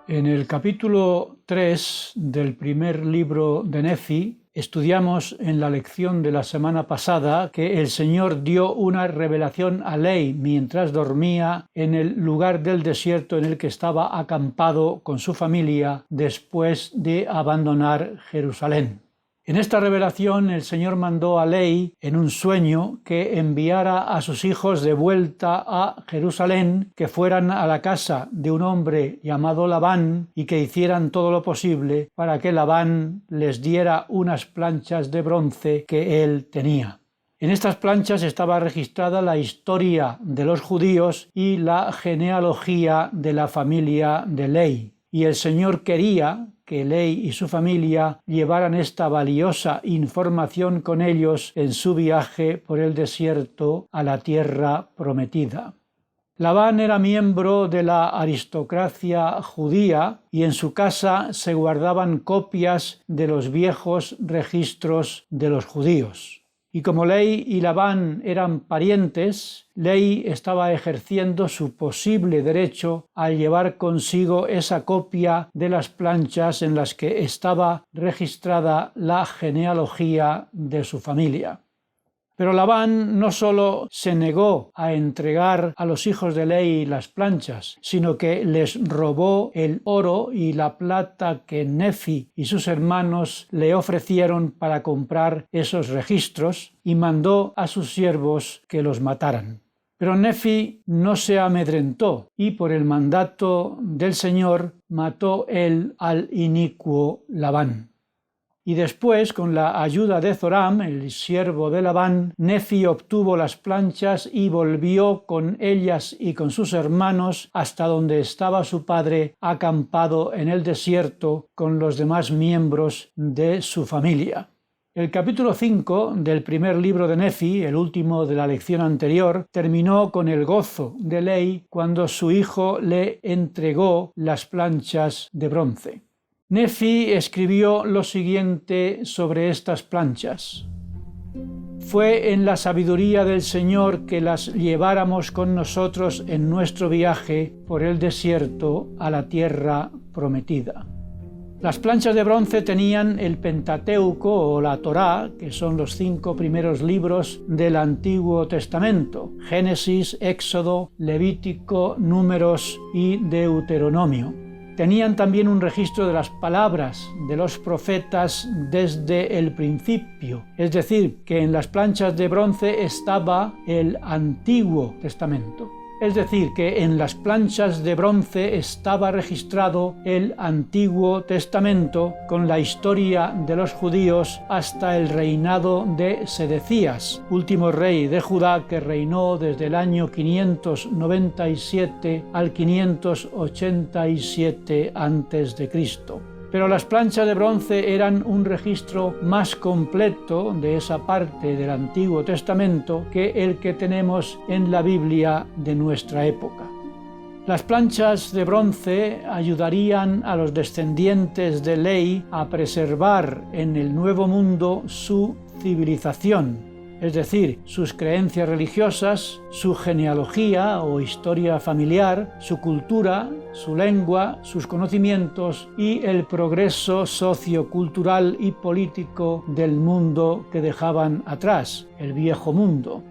En el capítulo 3 del primer libro de Nefi, estudiamos en la lección de la semana pasada que el Señor dio una revelación a Ley mientras dormía en el lugar del desierto en el que estaba acampado con su familia después de abandonar Jerusalén. En esta revelación el Señor mandó a Ley en un sueño que enviara a sus hijos de vuelta a Jerusalén, que fueran a la casa de un hombre llamado Labán y que hicieran todo lo posible para que Labán les diera unas planchas de bronce que él tenía. En estas planchas estaba registrada la historia de los judíos y la genealogía de la familia de Ley. Y el Señor quería que Ley y su familia llevaran esta valiosa información con ellos en su viaje por el desierto a la tierra prometida. Labán era miembro de la aristocracia judía y en su casa se guardaban copias de los viejos registros de los judíos. Y como Ley y Labán eran parientes, Ley estaba ejerciendo su posible derecho al llevar consigo esa copia de las planchas en las que estaba registrada la genealogía de su familia. Pero Labán no solo se negó a entregar a los hijos de Ley las planchas, sino que les robó el oro y la plata que Nefi y sus hermanos le ofrecieron para comprar esos registros y mandó a sus siervos que los mataran. Pero Nefi no se amedrentó y por el mandato del Señor mató él al inicuo Labán. Y después, con la ayuda de Zoram, el siervo de Labán, Nefi obtuvo las planchas y volvió con ellas y con sus hermanos hasta donde estaba su padre acampado en el desierto con los demás miembros de su familia. El capítulo 5 del primer libro de Nefi, el último de la lección anterior, terminó con el gozo de Ley cuando su hijo le entregó las planchas de bronce. Nefi escribió lo siguiente sobre estas planchas. Fue en la sabiduría del Señor que las lleváramos con nosotros en nuestro viaje por el desierto a la tierra prometida. Las planchas de bronce tenían el Pentateuco o la Torá, que son los 5 primeros libros del Antiguo Testamento: Génesis, Éxodo, Levítico, Números y Deuteronomio. Tenían también un registro de las palabras de los profetas desde el principio, es decir, que en las planchas de bronce estaba el Antiguo Testamento. Es decir, que en las planchas de bronce estaba registrado el Antiguo Testamento con la historia de los judíos hasta el reinado de Sedecías, último rey de Judá que reinó desde el año 597 al 587 a.C. Pero las planchas de bronce eran un registro más completo de esa parte del Antiguo Testamento que el que tenemos en la Biblia de nuestra época. Las planchas de bronce ayudarían a los descendientes de Ley a preservar en el Nuevo Mundo su civilización, es decir, sus creencias religiosas, su genealogía o historia familiar, su cultura, su lengua, sus conocimientos y el progreso sociocultural y político del mundo que dejaban atrás, el viejo mundo.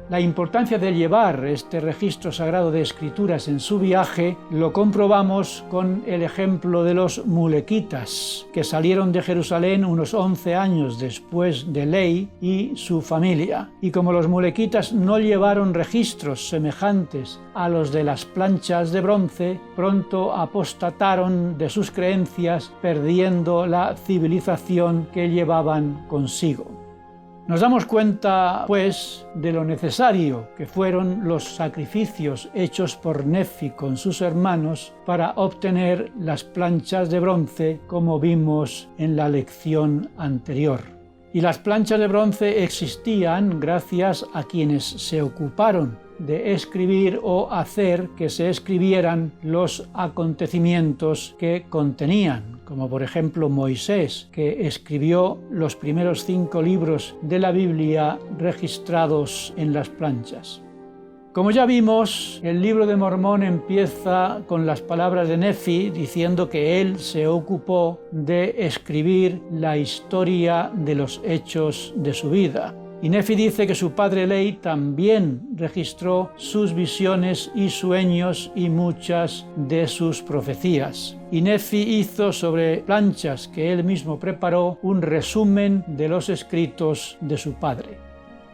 La importancia de llevar este registro sagrado de escrituras en su viaje lo comprobamos con el ejemplo de los mulequitas, que salieron de Jerusalén unos 11 años después de Ley y su familia. Y como los mulequitas no llevaron registros semejantes a los de las planchas de bronce, pronto apostataron de sus creencias, perdiendo la civilización que llevaban consigo. Nos damos cuenta, pues, de lo necesario que fueron los sacrificios hechos por Nefi con sus hermanos para obtener las planchas de bronce, como vimos en la lección anterior. Y las planchas de bronce existían gracias a quienes se ocuparon de escribir o hacer que se escribieran los acontecimientos que contenían, como por ejemplo Moisés, que escribió los primeros 5 libros de la Biblia registrados en las planchas. Como ya vimos, el libro de Mormón empieza con las palabras de Nefi diciendo que él se ocupó de escribir la historia de los hechos de su vida. Y Nefi dice que su padre Ley también registró sus visiones y sueños y muchas de sus profecías. Y Nefi hizo sobre planchas que él mismo preparó un resumen de los escritos de su padre.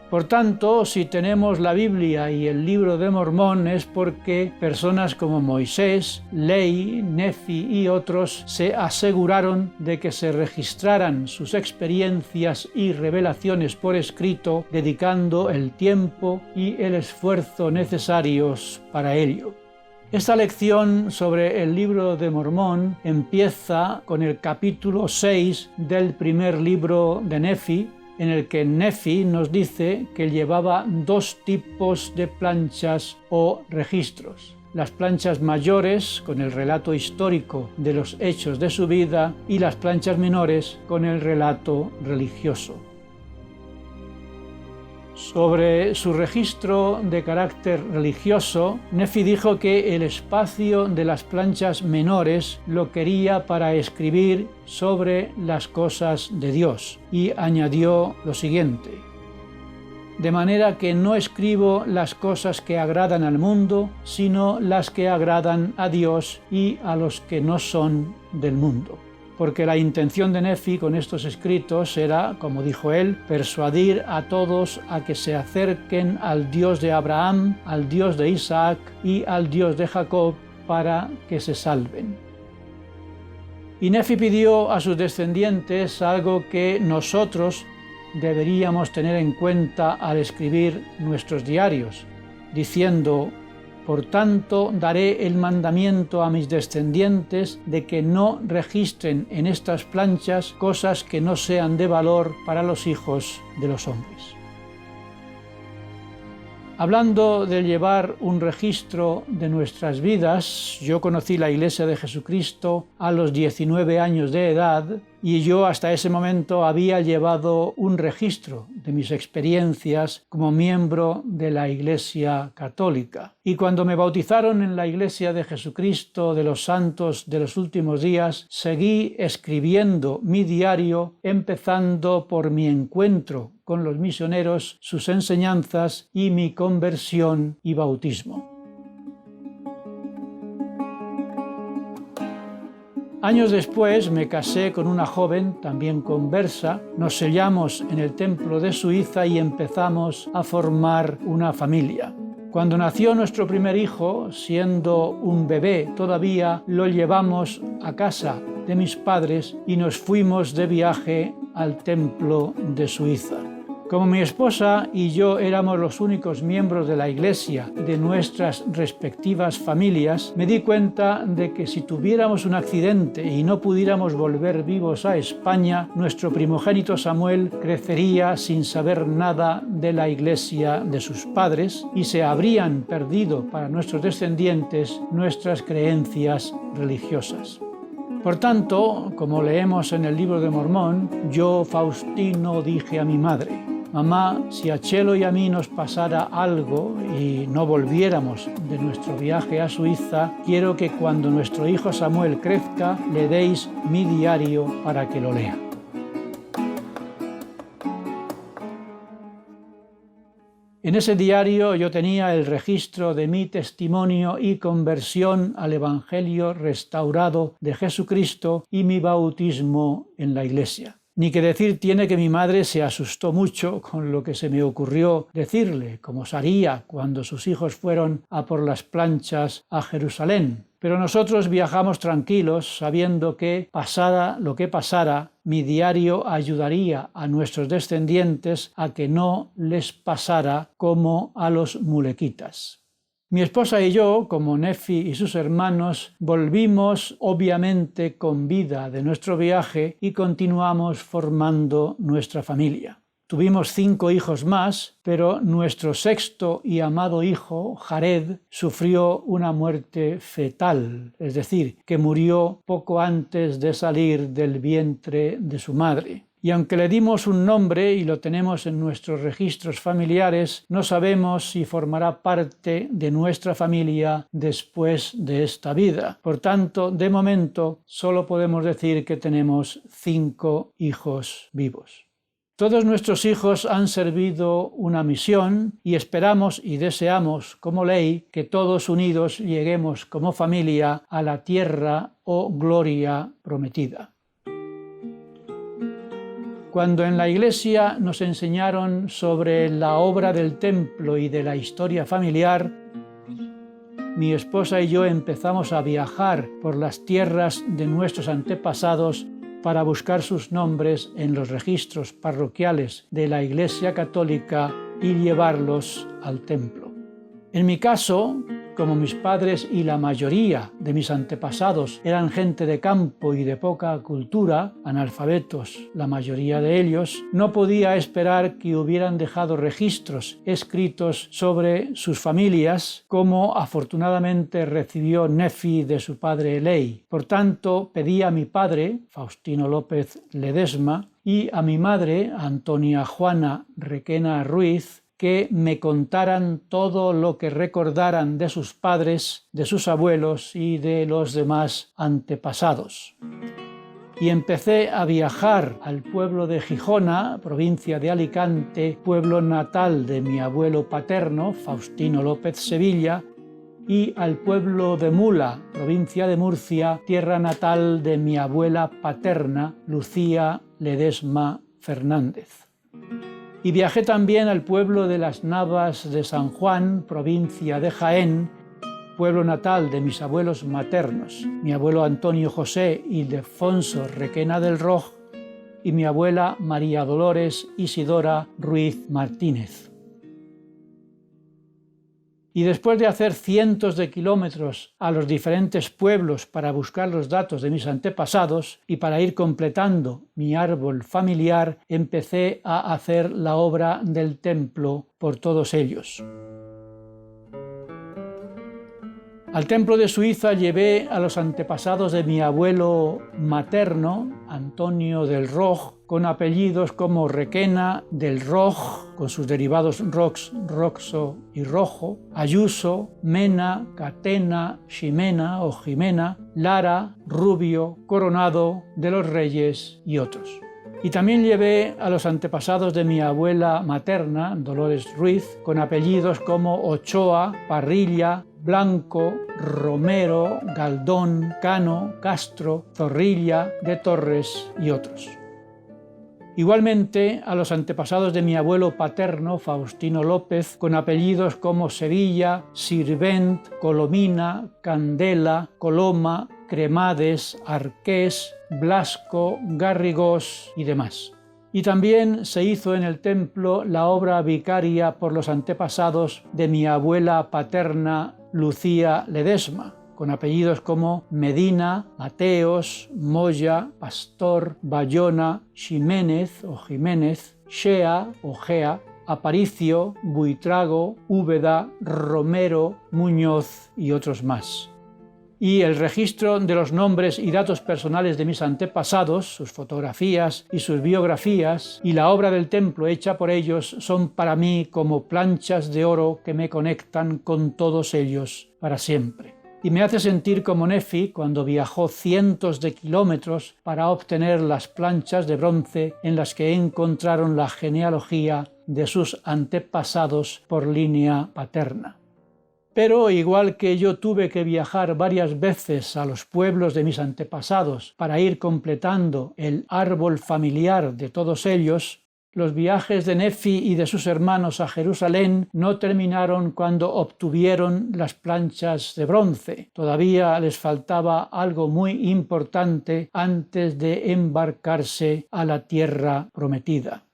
Por tanto, si tenemos la Biblia y el libro de Mormón es porque personas como Moisés, Ley, Nefi y otros se aseguraron de que se registraran sus experiencias y revelaciones por escrito, dedicando el tiempo y el esfuerzo necesarios para ello. Esta lección sobre el libro de Mormón empieza con el capítulo 6 del primer libro de Nefi, en el que Nefi nos dice que llevaba dos tipos de planchas o registros. Las planchas mayores con el relato histórico de los hechos de su vida y las planchas menores con el relato religioso. Sobre su registro de carácter religioso, Nefi dijo que el espacio de las planchas menores lo quería para escribir sobre las cosas de Dios y añadió lo siguiente: de manera que no escribo las cosas que agradan al mundo, sino las que agradan a Dios y a los que no son del mundo. Porque la intención de Nefi con estos escritos era, como dijo él, persuadir a todos a que se acerquen al Dios de Abraham, al Dios de Isaac y al Dios de Jacob para que se salven. Y Nefi pidió a sus descendientes algo que nosotros deberíamos tener en cuenta al escribir nuestros diarios, diciendo: por tanto, daré el mandamiento a mis descendientes de que no registren en estas planchas cosas que no sean de valor para los hijos de los hombres. Hablando de llevar un registro de nuestras vidas, yo conocí la Iglesia de Jesucristo a los 19 años de edad y yo hasta ese momento había llevado un registro de mis experiencias como miembro de la Iglesia Católica. Y cuando me bautizaron en la Iglesia de Jesucristo de los Santos de los Últimos Días, seguí escribiendo mi diario, empezando por mi encuentro con los misioneros, sus enseñanzas y mi conversión y bautismo. Años después me casé con una joven, también conversa, nos sellamos en el templo de Suiza y empezamos a formar una familia. Cuando nació nuestro primer hijo, siendo un bebé todavía, lo llevamos a casa de mis padres y nos fuimos de viaje al templo de Suiza. Como mi esposa y yo éramos los únicos miembros de la iglesia de nuestras respectivas familias, me di cuenta de que si tuviéramos un accidente y no pudiéramos volver vivos a España, nuestro primogénito Samuel crecería sin saber nada de la iglesia de sus padres y se habrían perdido para nuestros descendientes nuestras creencias religiosas. Por tanto, como leemos en el libro de Mormón, yo, Faustino, dije a mi madre: mamá, si a Chelo y a mí nos pasara algo y no volviéramos de nuestro viaje a Suiza, quiero que cuando nuestro hijo Samuel crezca, le deis mi diario para que lo lea. En ese diario yo tenía el registro de mi testimonio y conversión al Evangelio restaurado de Jesucristo y mi bautismo en la Iglesia. Ni que decir tiene que mi madre se asustó mucho con lo que se me ocurrió decirle, como haría cuando sus hijos fueron a por las planchas a Jerusalén. Pero nosotros viajamos tranquilos, sabiendo que, pasara lo que pasara, mi diario ayudaría a nuestros descendientes a que no les pasara como a los mulequitas. Mi esposa y yo, como Nefi y sus hermanos, volvimos obviamente con vida de nuestro viaje y continuamos formando nuestra familia. Tuvimos 5 hijos más, pero nuestro sexto y amado hijo, Jared, sufrió una muerte fetal, es decir, que murió poco antes de salir del vientre de su madre. Y aunque le dimos un nombre y lo tenemos en nuestros registros familiares, no sabemos si formará parte de nuestra familia después de esta vida. Por tanto, de momento, solo podemos decir que tenemos 5 hijos vivos. Todos nuestros hijos han servido una misión y esperamos y deseamos, como ley, que todos unidos lleguemos como familia a la tierra o gloria prometida. Cuando en la iglesia nos enseñaron sobre la obra del templo y de la historia familiar, mi esposa y yo empezamos a viajar por las tierras de nuestros antepasados para buscar sus nombres en los registros parroquiales de la Iglesia Católica y llevarlos al templo. En mi caso, como mis padres y la mayoría de mis antepasados eran gente de campo y de poca cultura, analfabetos la mayoría de ellos, no podía esperar que hubieran dejado registros escritos sobre sus familias, como afortunadamente recibió Nefi de su padre Ley. Por tanto, pedí a mi padre, Faustino López Ledesma, y a mi madre, Antonia Juana Requena Ruiz, que me contaran todo lo que recordaran de sus padres, de sus abuelos y de los demás antepasados. Y empecé a viajar al pueblo de Gijona, provincia de Alicante, pueblo natal de mi abuelo paterno, Faustino López Sevilla, y al pueblo de Mula, provincia de Murcia, tierra natal de mi abuela paterna, Lucía Ledesma Fernández. Y viajé también al pueblo de las Navas de San Juan, provincia de Jaén, pueblo natal de mis abuelos maternos, mi abuelo Antonio José Ildefonso Requena del Roj y mi abuela María Dolores Isidora Ruiz Martínez. Y después de hacer cientos de kilómetros a los diferentes pueblos para buscar los datos de mis antepasados y para ir completando mi árbol familiar, empecé a hacer la obra del templo por todos ellos. Al templo de Suiza llevé a los antepasados de mi abuelo materno, Antonio del Roj, con apellidos como Requena del Roj, con sus derivados Rox, Roxo y Rojo, Ayuso, Mena, Catena, Ximena o Jimena, Lara, Rubio, Coronado, de los Reyes y otros. Y también llevé a los antepasados de mi abuela materna, Dolores Ruiz, con apellidos como Ochoa, Parrilla, Blanco, Romero, Galdón, Cano, Castro, Zorrilla, de Torres y otros. Igualmente a los antepasados de mi abuelo paterno, Faustino López, con apellidos como Sevilla, Sirvent, Colomina, Candela, Coloma, Cremades, Arqués, Blasco, Garrigós y demás. Y también se hizo en el templo la obra vicaria por los antepasados de mi abuela paterna, Lucía Ledesma, con apellidos como Medina, Mateos, Moya, Pastor, Bayona, Ximénez o Jiménez, Shea o Gea, Aparicio, Buitrago, Úbeda, Romero, Muñoz y otros más. Y el registro de los nombres y datos personales de mis antepasados, sus fotografías y sus biografías, y la obra del templo hecha por ellos son para mí como planchas de oro que me conectan con todos ellos para siempre. Y me hace sentir como Nefi cuando viajó cientos de kilómetros para obtener las planchas de bronce en las que encontraron la genealogía de sus antepasados por línea paterna. Pero igual que yo tuve que viajar varias veces a los pueblos de mis antepasados para ir completando el árbol familiar de todos ellos, los viajes de Nefi y de sus hermanos a Jerusalén no terminaron cuando obtuvieron las planchas de bronce. Todavía les faltaba algo muy importante antes de embarcarse a la tierra prometida.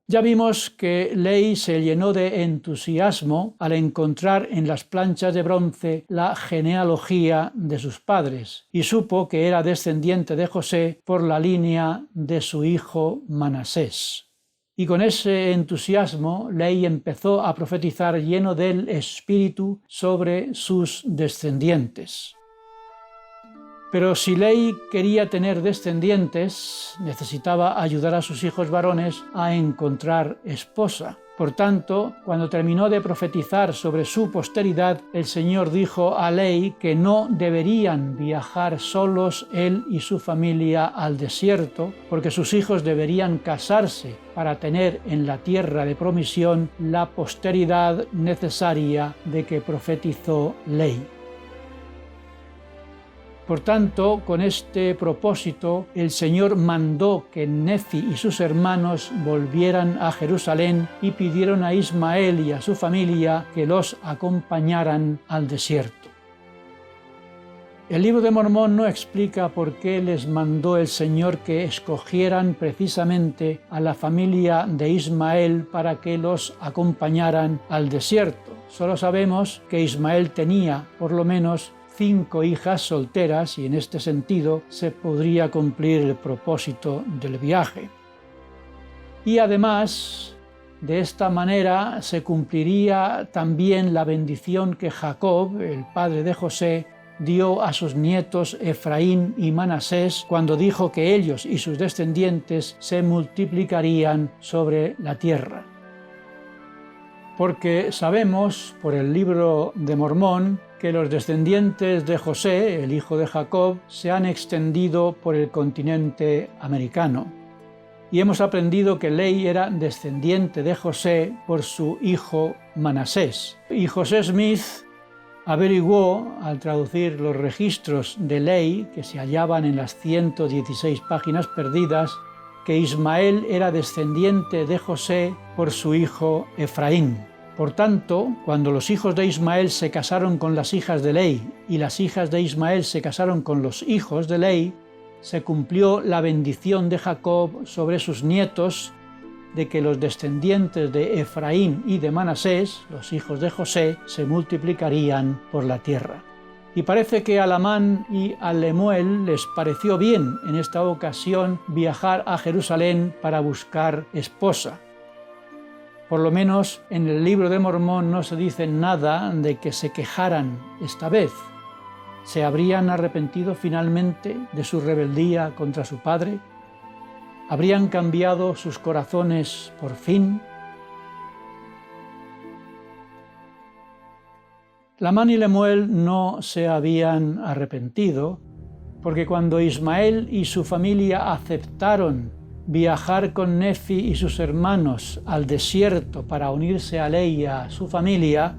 Ya vimos que Ley se llenó de entusiasmo al encontrar en las planchas de bronce la genealogía de sus padres y supo que era descendiente de José por la línea de su hijo Manasés. Y con ese entusiasmo Ley empezó a profetizar lleno del Espíritu sobre sus descendientes. Pero si Ley quería tener descendientes, necesitaba ayudar a sus hijos varones a encontrar esposa. Por tanto, cuando terminó de profetizar sobre su posteridad, el Señor dijo a Ley que no deberían viajar solos él y su familia al desierto, porque sus hijos deberían casarse para tener en la tierra de promisión la posteridad necesaria de que profetizó Ley. Por tanto, con este propósito, el Señor mandó que Nefi y sus hermanos volvieran a Jerusalén y pidieron a Ismael y a su familia que los acompañaran al desierto. El libro de Mormón no explica por qué les mandó el Señor que escogieran precisamente a la familia de Ismael para que los acompañaran al desierto. Solo sabemos que Ismael tenía por lo menos 5 hijas solteras y en este sentido se podría cumplir el propósito del viaje. Y además, de esta manera se cumpliría también la bendición que Jacob, el padre de José, dio a sus nietos Efraín y Manasés cuando dijo que ellos y sus descendientes se multiplicarían sobre la tierra. Porque sabemos por el libro de Mormón que los descendientes de José, el hijo de Jacob, se han extendido por el continente americano. Y hemos aprendido que Ley era descendiente de José por su hijo Manasés. Y José Smith averiguó, al traducir los registros de Ley, que se hallaban en las 116 páginas perdidas, que Ismael era descendiente de José por su hijo Efraín. Por tanto, cuando los hijos de Ismael se casaron con las hijas de Ley y las hijas de Ismael se casaron con los hijos de Ley, se cumplió la bendición de Jacob sobre sus nietos de que los descendientes de Efraín y de Manasés, los hijos de José, se multiplicarían por la tierra. Y parece que a Lamán y a Lemuel les pareció bien en esta ocasión viajar a Jerusalén para buscar esposa. Por lo menos en el libro de Mormón no se dice nada de que se quejaran esta vez. ¿Se habrían arrepentido finalmente de su rebeldía contra su padre? ¿Habrían cambiado sus corazones por fin? Lamán y Lemuel no se habían arrepentido, porque cuando Ismael y su familia aceptaron viajar con Nefi y sus hermanos al desierto para unirse a Ley y a su familia,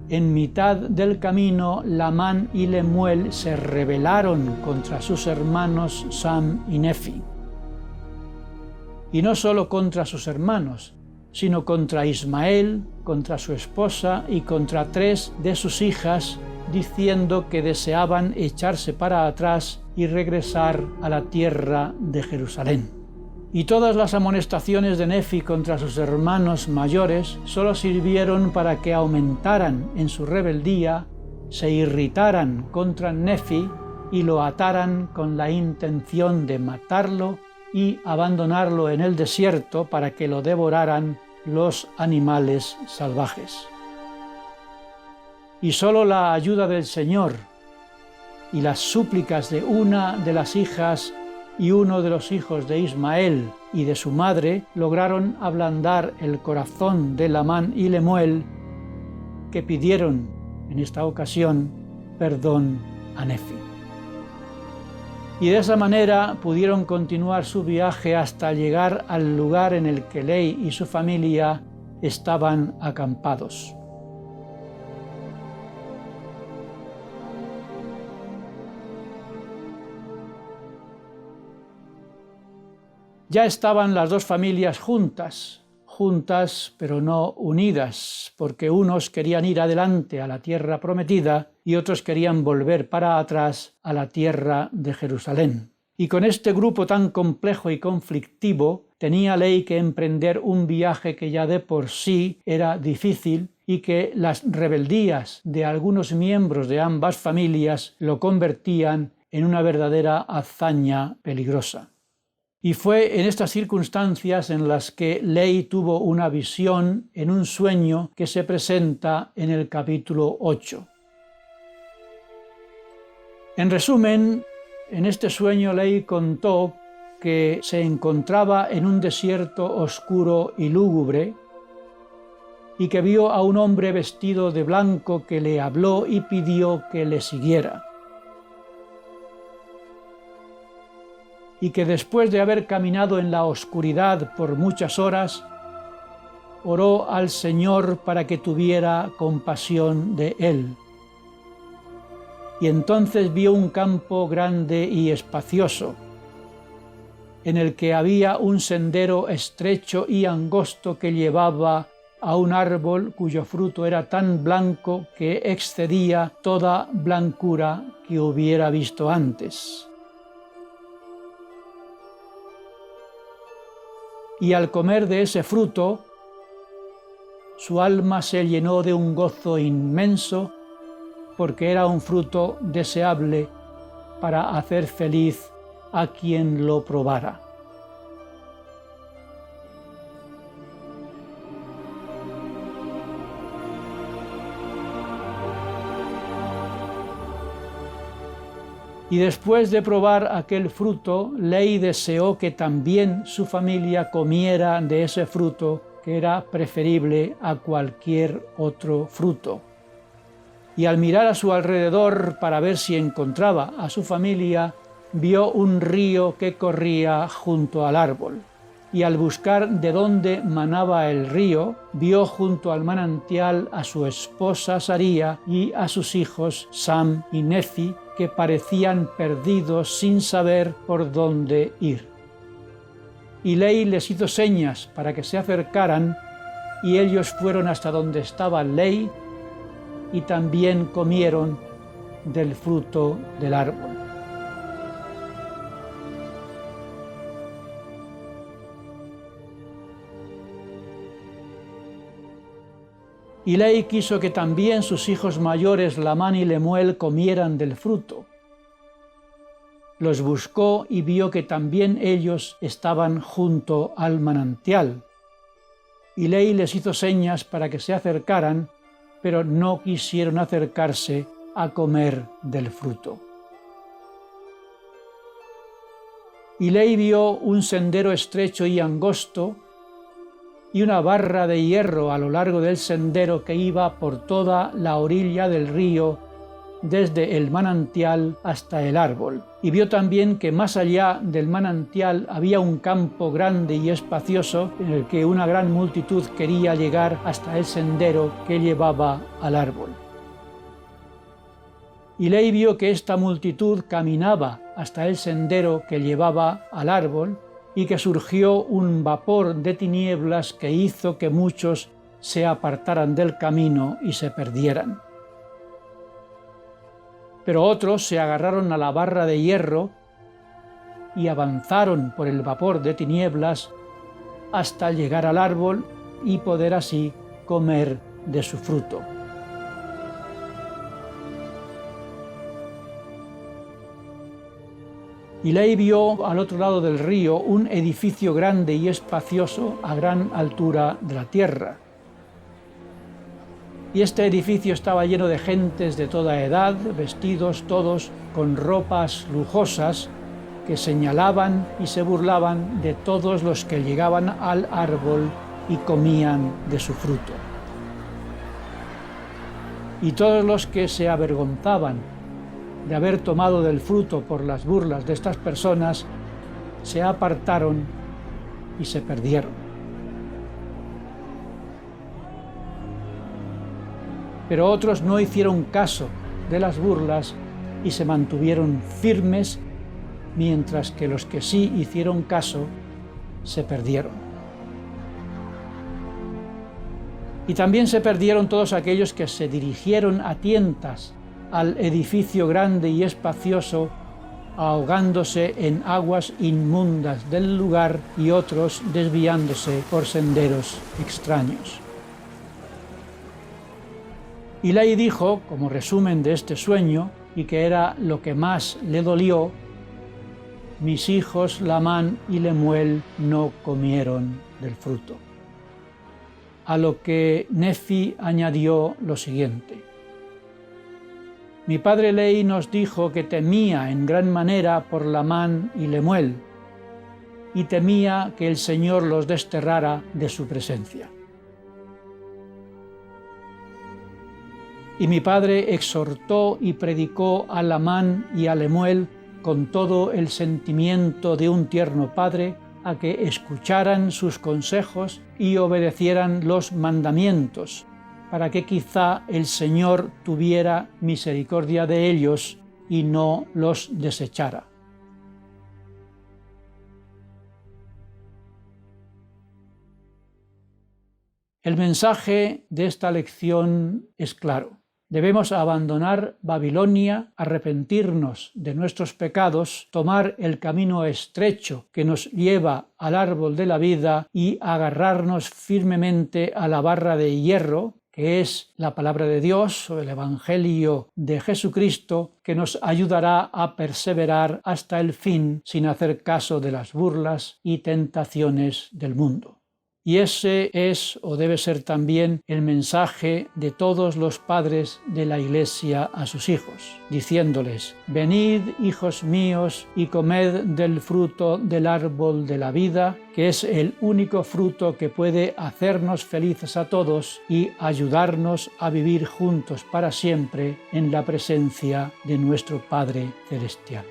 en mitad del camino Lamán y Lemuel se rebelaron contra sus hermanos Sam y Nefi. Y no solo contra sus hermanos, sino contra Ismael, contra su esposa y contra 3 de sus hijas, diciendo que deseaban echarse para atrás y regresar a la tierra de Jerusalén. Y todas las amonestaciones de Nefi contra sus hermanos mayores solo sirvieron para que aumentaran en su rebeldía, se irritaran contra Nefi y lo ataran con la intención de matarlo y abandonarlo en el desierto para que lo devoraran los animales salvajes. Y solo la ayuda del Señor y las súplicas de una de las hijas y uno de los hijos de Ismael y de su madre lograron ablandar el corazón de Lamán y Lemuel, que pidieron en esta ocasión perdón a Nefi. Y de esa manera pudieron continuar su viaje hasta llegar al lugar en el que Ley y su familia estaban acampados. Ya estaban las dos familias juntas pero no unidas, porque unos querían ir adelante a la tierra prometida y otros querían volver para atrás a la tierra de Jerusalén. Y con este grupo tan complejo y conflictivo, tenía Ley que emprender un viaje que ya de por sí era difícil y que las rebeldías de algunos miembros de ambas familias lo convertían en una verdadera hazaña peligrosa. Y fue en estas circunstancias en las que Ley tuvo una visión en un sueño que se presenta en el capítulo 8. En resumen, En este sueño Ley contó que se encontraba en un desierto oscuro y lúgubre y que vio a un hombre vestido de blanco que le habló y pidió que le siguiera. Y que después de haber caminado en la oscuridad por muchas horas, oró al Señor para que tuviera compasión de él. Y entonces vio un campo grande y espacioso, en el que había un sendero estrecho y angosto que llevaba a un árbol cuyo fruto era tan blanco que excedía toda blancura que hubiera visto antes. Y al comer de ese fruto, su alma se llenó de un gozo inmenso, porque era un fruto deseable para hacer feliz a quien lo probara. Y después de probar aquel fruto, Ley deseó que también su familia comiera de ese fruto, que era preferible a cualquier otro fruto. Y al mirar a su alrededor para ver si encontraba a su familia, vio un río que corría junto al árbol. Y al buscar de dónde manaba el río, vio junto al manantial a su esposa Saría y a sus hijos Sam y Nefi, que parecían perdidos sin saber por dónde ir. Y Ley les hizo señas para que se acercaran, y ellos fueron hasta donde estaba Ley, y también comieron del fruto del árbol. Y Ley quiso que también sus hijos mayores Lamán y Lemuel comieran del fruto. Los buscó y vio que también ellos estaban junto al manantial. Y Ley les hizo señas para que se acercaran, pero no quisieron acercarse a comer del fruto. Y Ley vio un sendero estrecho y angosto, y una barra de hierro a lo largo del sendero que iba por toda la orilla del río, desde el manantial hasta el árbol. Y vio también que más allá del manantial había un campo grande y espacioso en el que una gran multitud quería llegar hasta el sendero que llevaba al árbol. Y Ley vio que esta multitud caminaba hasta el sendero que llevaba al árbol, y que surgió un vapor de tinieblas que hizo que muchos se apartaran del camino y se perdieran. Pero otros se agarraron a la barra de hierro y avanzaron por el vapor de tinieblas hasta llegar al árbol y poder así comer de su fruto. Y Ley vio al otro lado del río un edificio grande y espacioso a gran altura de la tierra. Y este edificio estaba lleno de gentes de toda edad, vestidos todos con ropas lujosas, que señalaban y se burlaban de todos los que llegaban al árbol y comían de su fruto. Y todos los que se avergonzaban de haber tomado del fruto por las burlas de estas personas, se apartaron y se perdieron. Pero otros no hicieron caso de las burlas y se mantuvieron firmes, mientras que los que sí hicieron caso se perdieron. Y también se perdieron todos aquellos que se dirigieron a tientas al edificio grande y espacioso, ahogándose en aguas inmundas del lugar, y otros desviándose por senderos extraños. Y Ley dijo, como resumen de este sueño, y que era lo que más le dolió: mis hijos Lamán y Lemuel no comieron del fruto. A lo que Nefi añadió lo siguiente: Mi padre Ley nos dijo que temía en gran manera por Lamán y Lemuel, y temía que el Señor los desterrara de su presencia. Y mi padre exhortó y predicó a Lamán y a Lemuel con todo el sentimiento de un tierno padre, a que escucharan sus consejos y obedecieran los mandamientos, para que quizá el Señor tuviera misericordia de ellos y no los desechara. El mensaje de esta lección es claro. Debemos abandonar Babilonia, arrepentirnos de nuestros pecados, tomar el camino estrecho que nos lleva al árbol de la vida y agarrarnos firmemente a la barra de hierro, que es la palabra de Dios o el Evangelio de Jesucristo, que nos ayudará a perseverar hasta el fin sin hacer caso de las burlas y tentaciones del mundo. Y ese es o debe ser también el mensaje de todos los padres de la Iglesia a sus hijos, diciéndoles: venid, hijos míos, y comed del fruto del árbol de la vida, que es el único fruto que puede hacernos felices a todos y ayudarnos a vivir juntos para siempre en la presencia de nuestro Padre Celestial.